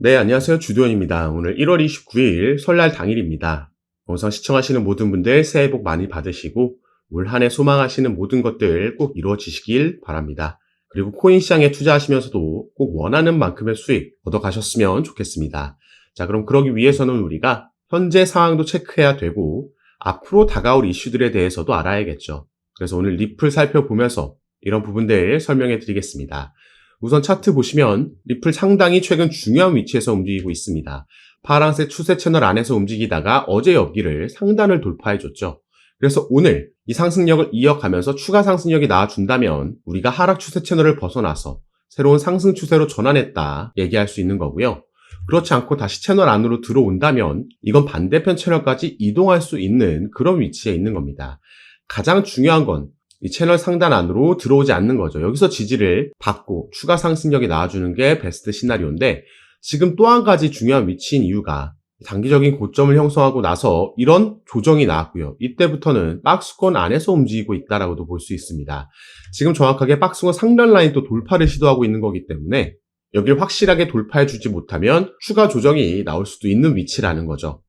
네, 안녕하세요. 주도현입니다. 오늘 1월 29일 설날 당일입니다. 영상 시청하시는 모든 분들 새해 복 많이 받으시고 올 한 해 소망하시는 모든 것들 꼭 이루어지시길 바랍니다. 그리고 코인 시장에 투자하시면서도 꼭 원하는 만큼의 수익 얻어가셨으면 좋겠습니다. 자, 그럼 그러기 위해서는 우리가 현재 상황도 체크해야 되고 앞으로 다가올 이슈들에 대해서도 알아야겠죠. 그래서 오늘 리플 살펴보면서 이런 부분들 설명해 드리겠습니다. 우선 차트 보시면 리플 상당히 최근 중요한 위치에서 움직이고 있습니다. 파란색 추세 채널 안에서 움직이다가 어제 여기를 상단을 돌파해줬죠. 그래서 오늘 이 상승력을 이어가면서 추가 상승력이 나와준다면 우리가 하락 추세 채널을 벗어나서 새로운 상승 추세로 전환했다 얘기할 수 있는 거고요. 그렇지 않고 다시 채널 안으로 들어온다면 이건 반대편 채널까지 이동할 수 있는 그런 위치에 있는 겁니다. 가장 중요한 건 이 채널 상단 안으로 들어오지 않는 거죠. 여기서 지지를 받고 추가 상승력이 나와주는 게 베스트 시나리오인데 지금 또 한 가지 중요한 위치인 이유가 단기적인 고점을 형성하고 나서 이런 조정이 나왔고요. 이때부터는 박스권 안에서 움직이고 있다라고도 볼 수 있습니다. 지금 정확하게 박스권 상단 라인 또 돌파를 시도하고 있는 거기 때문에 여기를 확실하게 돌파해주지 못하면 추가 조정이 나올 수도 있는 위치라는 거죠.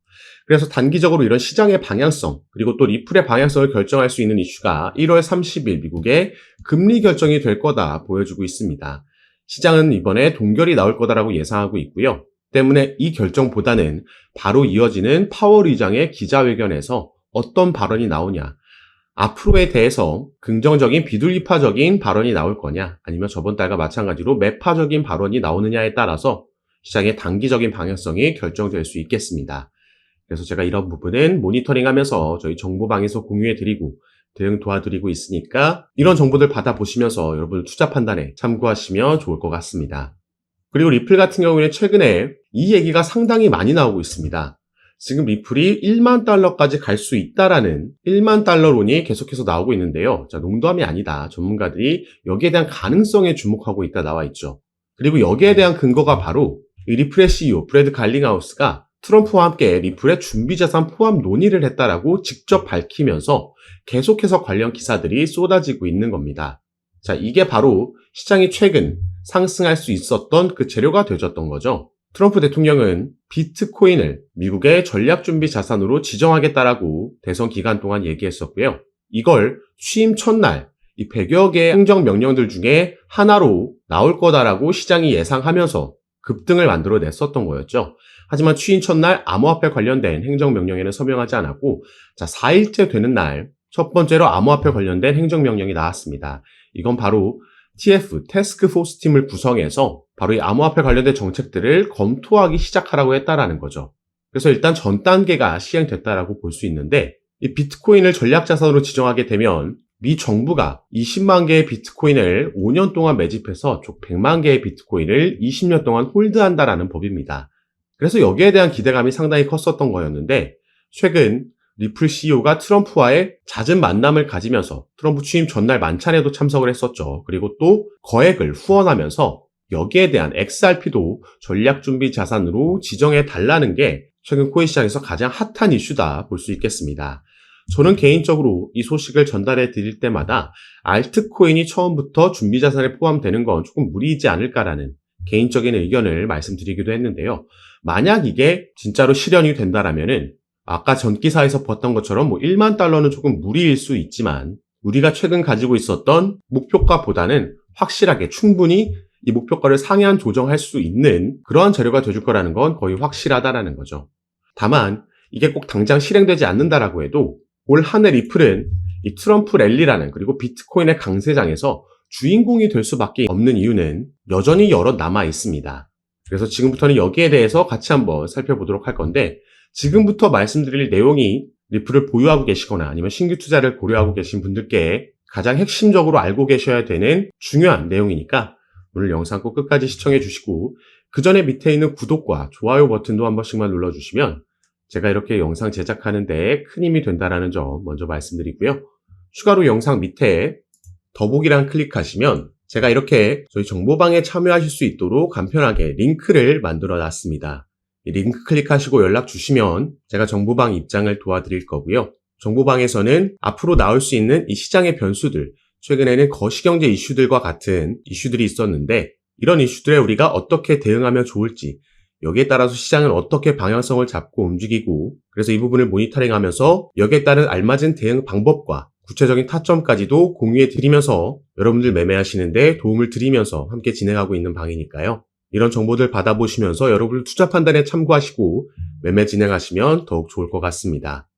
그래서 단기적으로 이런 시장의 방향성 그리고 또 리플의 방향성을 결정할 수 있는 이슈가 1월 30일 미국의 금리 결정이 될 거다 보여주고 있습니다. 시장은 이번에 동결이 나올 거다라고 예상하고 있고요. 때문에 이 결정보다는 바로 이어지는 파월 의장의 기자회견에서 어떤 발언이 나오냐, 앞으로에 대해서 긍정적인 비둘기파적인 발언이 나올 거냐 아니면 저번 달과 마찬가지로 매파적인 발언이 나오느냐에 따라서 시장의 단기적인 방향성이 결정될 수 있겠습니다. 그래서 제가 이런 부분은 모니터링하면서 저희 정보방에서 공유해드리고 대응 도와드리고 있으니까 이런 정보들 받아보시면서 여러분 투자 판단에 참고하시면 좋을 것 같습니다. 그리고 리플 같은 경우에는 최근에 이 얘기가 상당히 많이 나오고 있습니다. 지금 리플이 1만 달러까지 갈 수 있다라는 1만 달러론이 계속해서 나오고 있는데요. 자, 농담이 아니다. 전문가들이 여기에 대한 가능성에 주목하고 있다 나와 있죠. 그리고 여기에 대한 근거가 바로 이 리플의 CEO 브래드 갈링하우스가 트럼프와 함께 리플의 준비자산 포함 논의를 했다라고 직접 밝히면서 계속해서 관련 기사들이 쏟아지고 있는 겁니다. 자, 이게 바로 시장이 최근 상승할 수 있었던 그 재료가 되어졌던 거죠. 트럼프 대통령은 비트코인을 미국의 전략준비 자산으로 지정하겠다라고 대선 기간 동안 얘기했었고요. 이걸 취임 첫날 이 100여 개의 행정명령들 중에 하나로 나올 거다라고 시장이 예상하면서 급등을 만들어냈었던 거였죠. 하지만 취임 첫날 암호화폐 관련된 행정명령에는 서명하지 않았고 4일째 되는 날 첫 번째로 암호화폐 관련된 행정명령이 나왔습니다. 이건 바로 TF, 태스크포스 팀을 구성해서 바로 이 암호화폐 관련된 정책들을 검토하기 시작하라고 했다라는 거죠. 그래서 일단 전 단계가 시행됐다라고 볼 수 있는데 이 비트코인을 전략자산으로 지정하게 되면 미 정부가 20만 개의 비트코인을 5년 동안 매집해서 총 100만 개의 비트코인을 20년 동안 홀드한다라는 법입니다. 그래서 여기에 대한 기대감이 상당히 컸었던 거였는데 최근 리플 CEO가 트럼프와의 잦은 만남을 가지면서 트럼프 취임 전날 만찬에도 참석을 했었죠. 그리고 또 거액을 후원하면서 여기에 대한 XRP도 전략준비 자산으로 지정해 달라는 게 최근 코인 시장에서 가장 핫한 이슈다 볼 수 있겠습니다. 저는 개인적으로 이 소식을 전달해 드릴 때마다 알트코인이 처음부터 준비 자산에 포함되는 건 조금 무리이지 않을까라는 개인적인 의견을 말씀드리기도 했는데요. 만약 이게 진짜로 실현이 된다라면은 아까 전 기사에서 봤던 것처럼 1만 달러는 조금 무리일 수 있지만 우리가 최근 가지고 있었던 목표가보다는 확실하게 충분히 이 목표가를 상향 조정할 수 있는 그러한 재료가 돼줄 거라는 건 거의 확실하다라는 거죠. 다만 이게 꼭 당장 실행되지 않는다라고 해도 올 한 해 리플은 이 트럼프 랠리라는 그리고 비트코인의 강세장에서 주인공이 될 수밖에 없는 이유는 여전히 여럿 남아 있습니다. 그래서 지금부터는 여기에 대해서 같이 한번 살펴보도록 할 건데 지금부터 말씀드릴 내용이 리플을 보유하고 계시거나 아니면 신규 투자를 고려하고 계신 분들께 가장 핵심적으로 알고 계셔야 되는 중요한 내용이니까 오늘 영상 꼭 끝까지 시청해 주시고 그 전에 밑에 있는 구독과 좋아요 버튼도 한 번씩만 눌러주시면 제가 이렇게 영상 제작하는데 큰 힘이 된다는 점 먼저 말씀드리고요. 추가로 영상 밑에 더보기란 클릭하시면 제가 이렇게 저희 정보방에 참여하실 수 있도록 간편하게 링크를 만들어 놨습니다. 이 링크 클릭하시고 연락 주시면 제가 정보방 입장을 도와드릴 거고요. 정보방에서는 앞으로 나올 수 있는 이 시장의 변수들, 최근에는 거시경제 이슈들과 같은 이슈들이 있었는데 이런 이슈들에 우리가 어떻게 대응하면 좋을지 여기에 따라서 시장은 어떻게 방향성을 잡고 움직이고 그래서 이 부분을 모니터링하면서 여기에 따른 알맞은 대응 방법과 구체적인 타점까지도 공유해 드리면서 여러분들 매매하시는데 도움을 드리면서 함께 진행하고 있는 방이니까요. 이런 정보들 받아보시면서 여러분들 투자 판단에 참고하시고 매매 진행하시면 더욱 좋을 것 같습니다.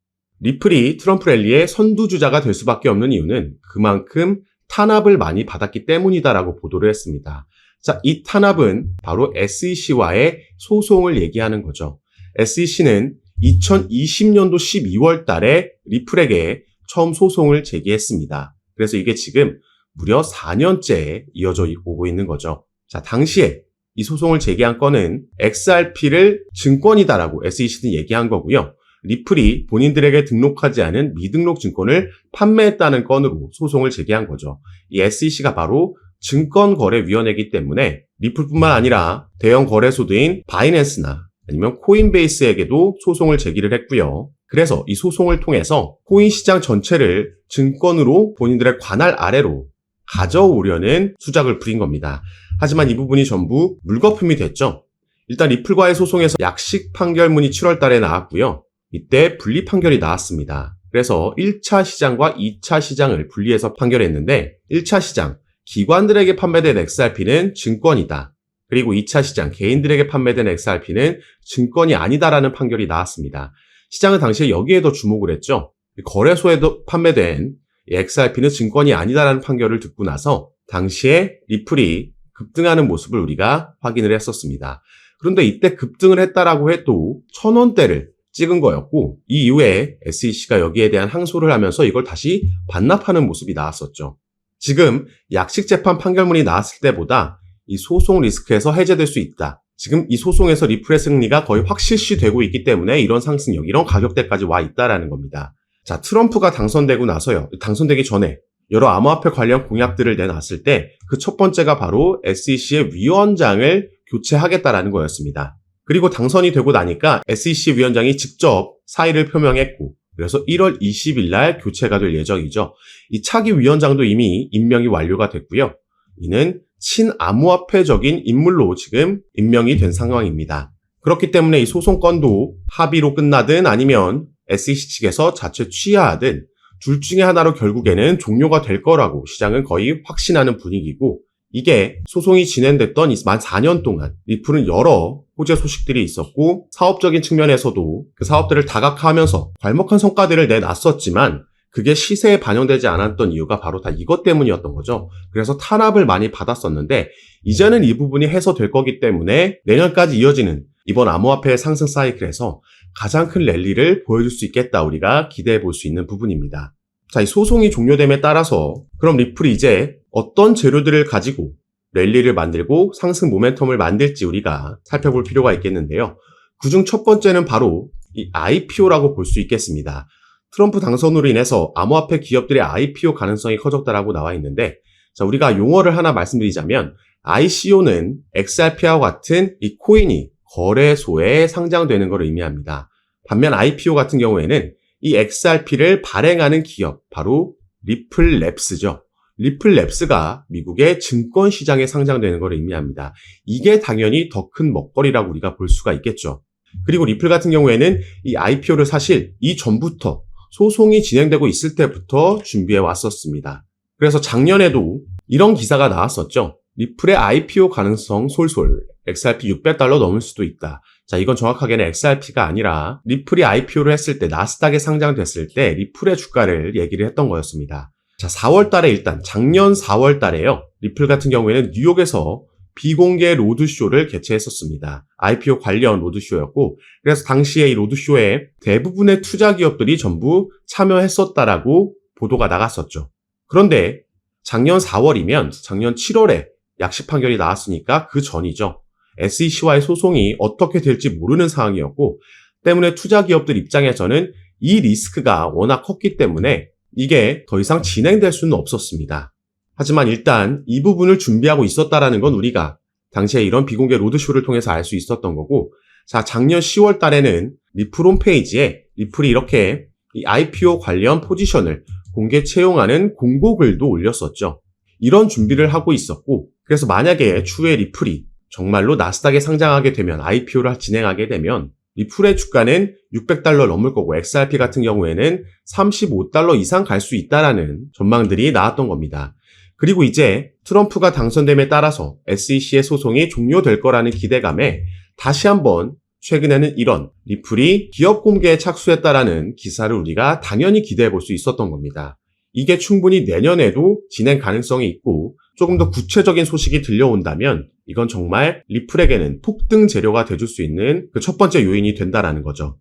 리플이 트럼프 랠리의 선두주자가 될 수밖에 없는 이유는 그만큼 탄압을 많이 받았기 때문이다라고 보도를 했습니다. 자, 이 탄압은 바로 SEC와의 소송을 얘기하는 거죠. SEC는 2020년도 12월 달에 리플에게 처음 소송을 제기했습니다. 그래서 이게 지금 무려 4년째 이어져 오고 있는 거죠. 자, 당시에 이 소송을 제기한 건은 XRP를 증권이다라고 SEC는 얘기한 거고요. 리플이 본인들에게 등록하지 않은 미등록 증권을 판매했다는 건으로 소송을 제기한 거죠. 이 SEC가 바로 증권거래위원회이기 때문에 리플뿐만 아니라 대형 거래소들인 바이낸스나 아니면 코인베이스에게도 소송을 제기를 했고요. 그래서 이 소송을 통해서 코인 시장 전체를 증권으로 본인들의 관할 아래로 가져오려는 수작을 부린 겁니다. 하지만 이 부분이 전부 물거품이 됐죠. 일단 리플과의 소송에서 약식 판결문이 7월 달에 나왔고요. 이때 분리 판결이 나왔습니다. 그래서 1차 시장과 2차 시장을 분리해서 판결했는데 1차 시장, 기관들에게 판매된 XRP는 증권이다. 그리고 2차 시장, 개인들에게 판매된 XRP는 증권이 아니다라는 판결이 나왔습니다. 시장은 당시에 여기에 더 주목을 했죠. 거래소에도 판매된 XRP는 증권이 아니다라는 판결을 듣고 나서 당시에 리플이 급등하는 모습을 우리가 확인을 했었습니다. 그런데 이때 급등을 했다라고 해도 1,000원대를 찍은 거였고 이 이후에 SEC가 여기에 대한 항소를 하면서 이걸 다시 반납하는 모습이 나왔었죠. 지금 약식 재판 판결문이 나왔을 때보다 이 소송 리스크에서 해제될 수 있다. 지금 이 소송에서 리플의 승리가 거의 확실시되고 있기 때문에 이런 상승력, 이런 가격대까지 와 있다라는 겁니다. 자, 트럼프가 당선되고 나서요. 당선되기 전에 여러 암호화폐 관련 공약들을 내놨을 때 그 첫 번째가 바로 SEC의 위원장을 교체하겠다라는 거였습니다. 그리고 당선이 되고 나니까 SEC 위원장이 직접 사의를 표명했고 그래서 1월 20일 날 교체가 될 예정이죠. 이 차기 위원장도 이미 임명이 완료가 됐고요. 이는 친암호화폐적인 인물로 지금 임명이 된 상황입니다. 그렇기 때문에 이 소송건도 합의로 끝나든 아니면 SEC 측에서 자체 취하하든 둘 중에 하나로 결국에는 종료가 될 거라고 시장은 거의 확신하는 분위기고 이게 소송이 진행됐던 만 4년 동안 리플은 여러 호재 소식들이 있었고 사업적인 측면에서도 그 사업들을 다각화하면서 괄목한 성과들을 내놨었지만 그게 시세에 반영되지 않았던 이유가 바로 다 이것 때문이었던 거죠. 그래서 탄압을 많이 받았었는데 이제는 이 부분이 해소될 거기 때문에 내년까지 이어지는 이번 암호화폐 상승 사이클에서 가장 큰 랠리를 보여줄 수 있겠다 우리가 기대해 볼 수 있는 부분입니다. 자, 이 소송이 종료됨에 따라서 그럼 리플이 이제 어떤 재료들을 가지고 랠리를 만들고 상승 모멘텀을 만들지 우리가 살펴볼 필요가 있겠는데요. 그중 첫 번째는 바로 이 IPO라고 볼 수 있겠습니다. 트럼프 당선으로 인해서 암호화폐 기업들의 IPO 가능성이 커졌다라고 나와 있는데 자, 우리가 용어를 하나 말씀드리자면 ICO는 XRP와 같은 이 코인이 거래소에 상장되는 것을 의미합니다. 반면 IPO 같은 경우에는 이 XRP를 발행하는 기업, 바로 리플랩스죠. 리플랩스가 미국의 증권 시장에 상장되는 것을 의미합니다. 이게 당연히 더 큰 먹거리라고 우리가 볼 수가 있겠죠. 그리고 리플 같은 경우에는 이 IPO를 사실 이전부터 소송이 진행되고 있을 때부터 준비해 왔었습니다. 그래서 작년에도 이런 기사가 나왔었죠. 리플의 IPO 가능성 솔솔, XRP $600 넘을 수도 있다. 자, 이건 정확하게는 XRP가 아니라 리플이 IPO를 했을 때 나스닥에 상장됐을 때 리플의 주가를 얘기를 했던 거였습니다. 자, 4월 달에 일단 작년 4월 달에요. 리플 같은 경우에는 뉴욕에서 비공개 로드쇼를 개최했었습니다. IPO 관련 로드쇼였고 그래서 당시에 이 로드쇼에 대부분의 투자 기업들이 전부 참여했었다라고 보도가 나갔었죠. 그런데 작년 4월이면 작년 7월에 약식 판결이 나왔으니까 그 전이죠. SEC와의 소송이 어떻게 될지 모르는 상황이었고 때문에 투자 기업들 입장에서는 이 리스크가 워낙 컸기 때문에 이게 더 이상 진행될 수는 없었습니다. 하지만 일단 이 부분을 준비하고 있었다라는 건 우리가 당시에 이런 비공개 로드쇼를 통해서 알 수 있었던 거고 자, 작년 10월 달에는 리플 홈페이지에 리플이 이렇게 이 IPO 관련 포지션을 공개 채용하는 공고글도 올렸었죠. 이런 준비를 하고 있었고 그래서 만약에 추후에 리플이 정말로 나스닥에 상장하게 되면 IPO를 진행하게 되면 리플의 주가는 $600 넘을 거고 XRP 같은 경우에는 $35 이상 갈 수 있다라는 전망들이 나왔던 겁니다. 그리고 이제 트럼프가 당선됨에 따라서 SEC의 소송이 종료될 거라는 기대감에 다시 한번 최근에는 이런 리플이 기업 공개에 착수했다라는 기사를 우리가 당연히 기대해 볼 수 있었던 겁니다. 이게 충분히 내년에도 진행 가능성이 있고 조금 더 구체적인 소식이 들려온다면 이건 정말 리플에게는 폭등 재료가 돼줄 수 있는 그 첫 번째 요인이 된다라는 거죠.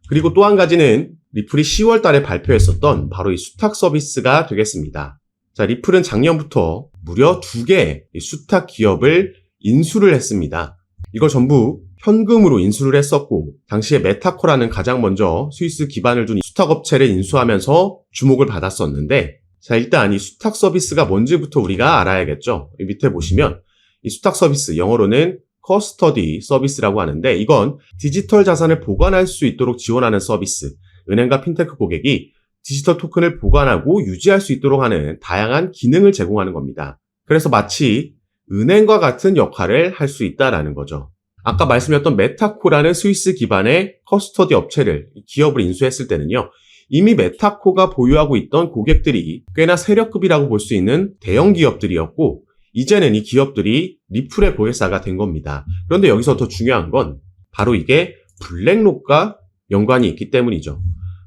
그리고 또 한 가지는 리플이 10월 달에 발표했었던 바로 이 수탁 서비스가 되겠습니다. 자, 리플은 작년부터 무려 2개의 수탁 기업을 인수를 했습니다. 이걸 전부 현금으로 인수를 했었고 당시에 메타코라는 가장 먼저 스위스 기반을 둔 수탁 업체를 인수하면서 주목을 받았었는데 자, 일단 이 수탁 서비스가 뭔지부터 우리가 알아야겠죠. 밑에 보시면 이 수탁 서비스 영어로는 커스터디 서비스라고 하는데 이건 디지털 자산을 보관할 수 있도록 지원하는 서비스. 은행과 핀테크 고객이 디지털 토큰을 보관하고 유지할 수 있도록 하는 다양한 기능을 제공하는 겁니다. 그래서 마치 은행과 같은 역할을 할 수 있다라는 거죠. 아까 말씀드렸던 메타코라는 스위스 기반의 커스터디 업체를 기업을 인수했을 때는요. 이미 메타코가 보유하고 있던 고객들이 꽤나 세력급이라고 볼 수 있는 대형 기업들이었고 이제는 이 기업들이 리플의 고객사가 된 겁니다. 그런데 여기서 더 중요한 건 바로 이게 블랙록과 연관이 있기 때문이죠.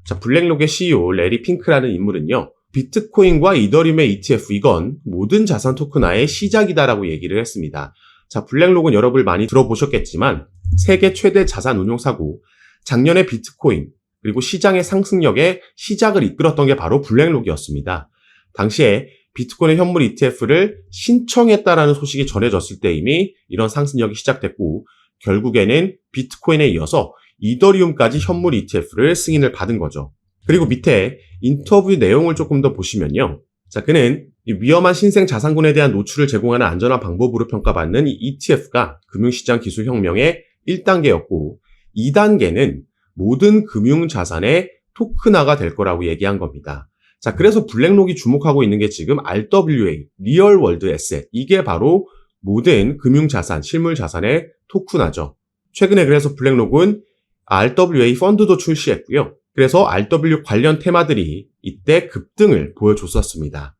자, 블랙록의 CEO 레리 핑크라는 인물은요. 비트코인과 이더리움의 ETF 이건 모든 자산 토큰화의 시작이다라고 얘기를 했습니다. 자, 블랙록은 여러분 많이 들어보셨겠지만 세계 최대 자산 운용사고 작년에 비트코인 그리고 시장의 상승력에 시작을 이끌었던 게 바로 블랙록이었습니다. 당시에 비트코인 현물 ETF를 신청했다라는 소식이 전해졌을 때 이미 이런 상승력이 시작됐고 결국에는 비트코인에 이어서 이더리움까지 현물 ETF를 승인을 받은 거죠. 그리고 밑에 인터뷰 내용을 조금 더 보시면요. 자, 그는 위험한 신생 자산군에 대한 노출을 제공하는 안전한 방법으로 평가받는 이 ETF가 금융시장 기술 혁명의 1단계였고 2단계는 모든 금융자산의 토큰화가 될 거라고 얘기한 겁니다. 자, 그래서 블랙록이 주목하고 있는 게 지금 RWA, 리얼 월드 에셋. 이게 바로 모든 금융자산, 실물자산의 토큰화죠. 최근에 그래서 블랙록은 RWA 펀드도 출시했고요. 그래서 RW 관련 테마들이 이때 급등을 보여줬었습니다.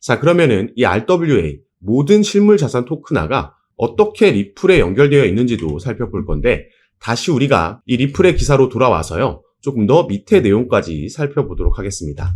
자, 그러면은 이 RWA, 모든 실물자산 토큰화가 어떻게 리플에 연결되어 있는지도 살펴볼 건데 다시 우리가 이 리플의 기사로 돌아와서요. 조금 더 밑에 내용까지 살펴보도록 하겠습니다.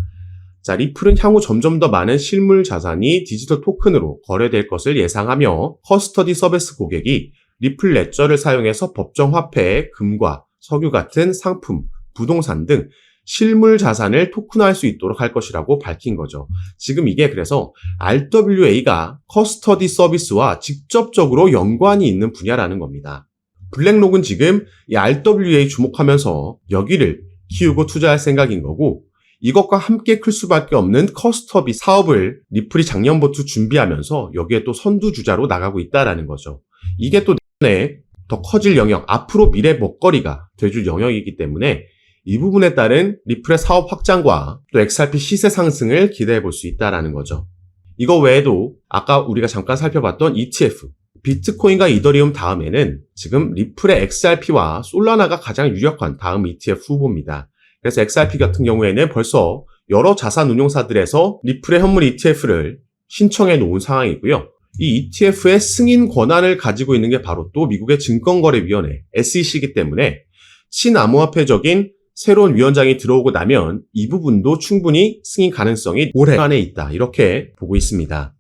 자, 리플은 향후 점점 더 많은 실물 자산이 디지털 토큰으로 거래될 것을 예상하며 커스터디 서비스 고객이 리플 레저를 사용해서 법정 화폐, 금과 석유 같은 상품, 부동산 등 실물 자산을 토큰화할 수 있도록 할 것이라고 밝힌 거죠. 지금 이게 그래서 RWA가 커스터디 서비스와 직접적으로 연관이 있는 분야라는 겁니다. 블랙록은 지금 이 RWA 주목하면서 여기를 키우고 투자할 생각인 거고 이것과 함께 클 수밖에 없는 커스터디 사업을 리플이 작년부터 준비하면서 여기에 또 선두주자로 나가고 있다라는 거죠. 이게 또 내년에 더 커질 영역, 앞으로 미래 먹거리가 돼줄 영역이기 때문에 이 부분에 따른 리플의 사업 확장과 또 XRP 시세 상승을 기대해 볼 수 있다라는 거죠. 이거 외에도 아까 우리가 잠깐 살펴봤던 ETF, 비트코인과 이더리움 다음에는 지금 리플의 XRP와 솔라나가 가장 유력한 다음 ETF 후보입니다. 그래서 XRP 같은 경우에는 벌써 여러 자산 운용사들에서 리플의 현물 ETF를 신청해 놓은 상황이고요. 이 ETF의 승인 권한을 가지고 있는 게 바로 또 미국의 증권거래위원회 SEC이기 때문에 친암호화폐적인 새로운 위원장이 들어오고 나면 이 부분도 충분히 승인 가능성이 올해 안에 있다. 이렇게 보고 있습니다.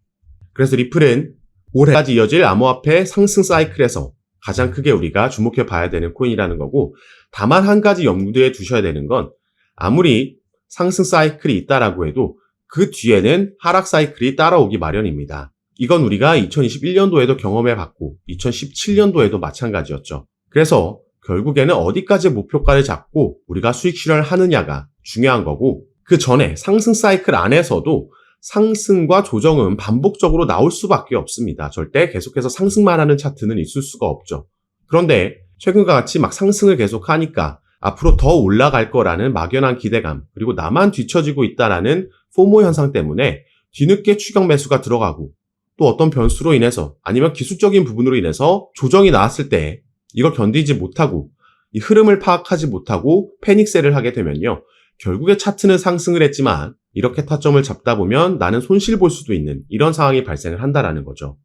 그래서 리플은 올해까지 이어질 암호화폐 상승 사이클에서 가장 크게 우리가 주목해 봐야 되는 코인이라는 거고 다만 한 가지 염두에 두셔야 되는 건 아무리 상승 사이클이 있다라고 해도 그 뒤에는 하락 사이클이 따라오기 마련입니다. 이건 우리가 2021년도에도 경험해 봤고 2017년도에도 마찬가지였죠. 그래서 결국에는 어디까지 목표가를 잡고 우리가 수익 실현을 하느냐가 중요한 거고 그 전에 상승 사이클 안에서도 상승과 조정은 반복적으로 나올 수밖에 없습니다. 절대 계속해서 상승만 하는 차트는 있을 수가 없죠. 그런데 최근과 같이 막 상승을 계속하니까 앞으로 더 올라갈 거라는 막연한 기대감 그리고 나만 뒤처지고 있다라는 포모 현상 때문에 뒤늦게 추격 매수가 들어가고 또 어떤 변수로 인해서 아니면 기술적인 부분으로 인해서 조정이 나왔을 때 이걸 견디지 못하고 이 흐름을 파악하지 못하고 패닉셀을 하게 되면요. 결국에 차트는 상승을 했지만 이렇게 타점을 잡다 보면 나는 손실 볼 수도 있는 이런 상황이 발생을 한다라는 거죠.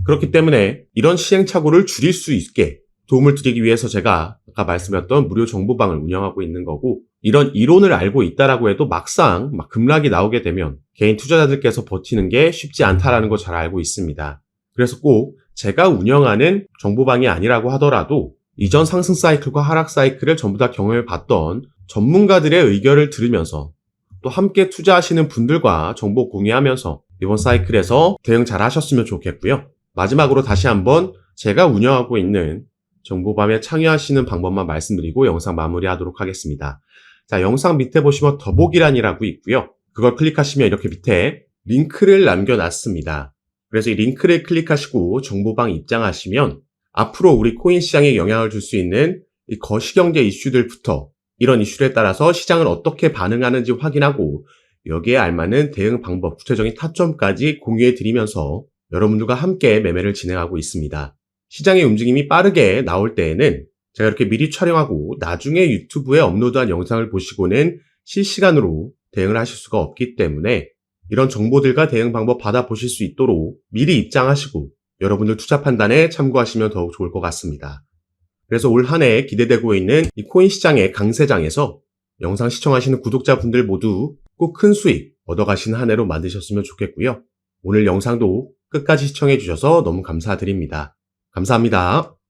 그렇기 때문에 이런 시행착오를 줄일 수 있게 도움을 드리기 위해서 제가 아까 말씀드렸던 무료 정보방을 운영하고 있는 거고, 이런 이론을 알고 있다라고 해도 막상 급락이 나오게 되면 개인 투자자들께서 버티는 게 쉽지 않다라는 거 잘 알고 있습니다. 그래서 꼭 제가 운영하는 정보방이 아니라고 하더라도 이전 상승 사이클과 하락 사이클을 전부 다 경험해 봤던 전문가들의 의견을 들으면서 또 함께 투자하시는 분들과 정보 공유하면서 이번 사이클에서 대응 잘 하셨으면 좋겠고요. 마지막으로 다시 한번 제가 운영하고 있는 정보밤에 참여하시는 방법만 말씀드리고 영상 마무리하도록 하겠습니다. 자, 영상 밑에 보시면 더보기란이라고 있고요. 그걸 클릭하시면 이렇게 밑에 링크를 남겨놨습니다. 그래서 이 링크를 클릭하시고 정보방 입장하시면 앞으로 우리 코인 시장에 영향을 줄 수 있는 이 거시경제 이슈들부터 이런 이슈에 따라서 시장을 어떻게 반응하는지 확인하고 여기에 알맞는 대응 방법, 구체적인 타점까지 공유해 드리면서 여러분들과 함께 매매를 진행하고 있습니다. 시장의 움직임이 빠르게 나올 때에는 제가 이렇게 미리 촬영하고 나중에 유튜브에 업로드한 영상을 보시고는 실시간으로 대응을 하실 수가 없기 때문에 이런 정보들과 대응 방법 받아보실 수 있도록 미리 입장하시고 여러분들 투자 판단에 참고하시면 더욱 좋을 것 같습니다. 그래서 올 한 해 기대되고 있는 이 코인 시장의 강세장에서 영상 시청하시는 구독자분들 모두 꼭 큰 수익 얻어가시는 한 해로 만드셨으면 좋겠고요. 오늘 영상도 끝까지 시청해 주셔서 너무 감사드립니다. 감사합니다.